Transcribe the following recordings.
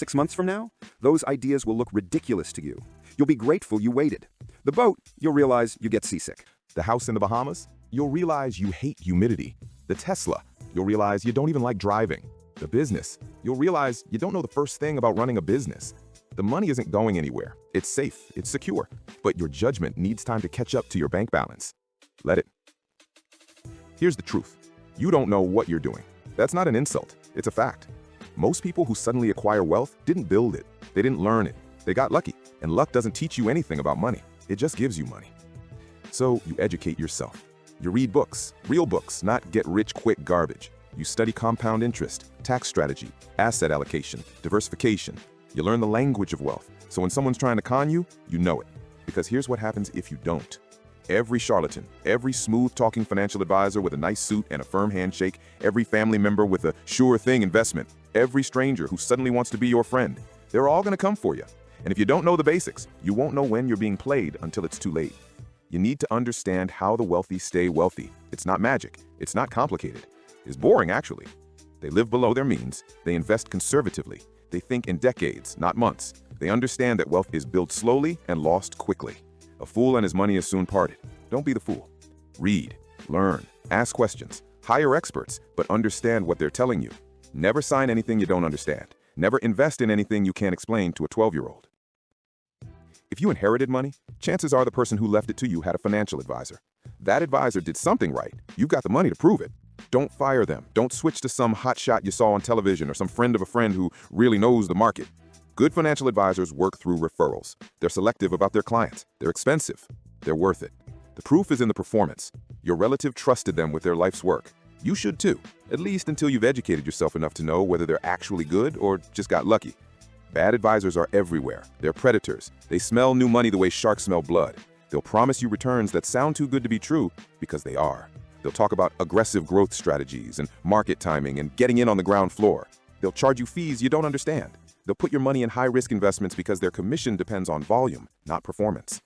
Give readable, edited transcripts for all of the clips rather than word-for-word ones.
6 months from now, those ideas will look ridiculous to you. You'll be grateful you waited. The boat, you'll realize you get seasick. The house in the Bahamas? You'll realize you hate humidity. The Tesla? You'll realize you don't even like driving. The business? You'll realize you don't know the first thing about running a business. The money isn't going anywhere. It's safe, it's secure, but your judgment needs time to catch up to your bank balance. Let it. Here's the truth. You don't know what you're doing. That's not an insult, it's a fact. Most people who suddenly acquire wealth didn't build it. They didn't learn it. They got lucky, and luck doesn't teach you anything about money. It just gives you money. So you educate yourself. You read books, real books, not get-rich-quick garbage. You study compound interest, tax strategy, asset allocation, diversification. You learn the language of wealth, so when someone's trying to con you, you know it. Because here's what happens if you don't. Every charlatan, every smooth-talking financial advisor with a nice suit and a firm handshake, every family member with a sure-thing investment, every stranger who suddenly wants to be your friend, they're all going to come for you. And if you don't know the basics, you won't know when you're being played until it's too late. You need to understand how the wealthy stay wealthy. It's not magic. It's not complicated. It's boring, actually. They live below their means. They invest conservatively. They think in decades, not months. They understand that wealth is built slowly and lost quickly. A fool and his money is soon parted. Don't be the fool. Read, learn, ask questions, hire experts, but understand what they're telling you. Never sign anything you don't understand. Never invest in anything you can't explain to a 12-year-old. If you inherited money, chances are the person who left it to you had a financial advisor. That advisor did something right. You've got the money to prove it. Don't fire them. Don't switch to some hotshot you saw on television or some friend of a friend who really knows the market. Good financial advisors work through referrals. They're selective about their clients. They're expensive. They're worth it. The proof is in the performance. Your relative trusted them with their life's work. You should too, at least until you've educated yourself enough to know whether they're actually good or just got lucky. Bad advisors are everywhere. They're predators. They smell new money the way sharks smell blood. They'll promise you returns that sound too good to be true because they are. They'll talk about aggressive growth strategies and market timing and getting in on the ground floor. They'll charge you fees you don't understand. They'll put your money in high-risk investments because their commission depends on volume, not performance.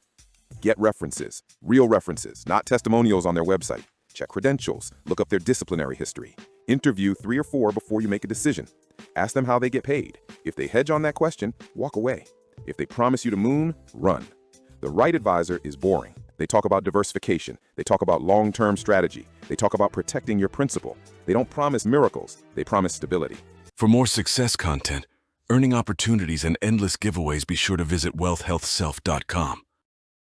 Get references, real references, not testimonials on their website. Check credentials, look up their disciplinary history. Interview 3 or 4 before you make a decision. Ask them how they get paid. If they hedge on that question, walk away. If they promise you the moon, run. The right advisor is boring. They talk about diversification. They talk about long-term strategy. They talk about protecting your principal. They don't promise miracles. They promise stability. For more success content, earning opportunities, and endless giveaways, be sure to visit wealthhealthself.com.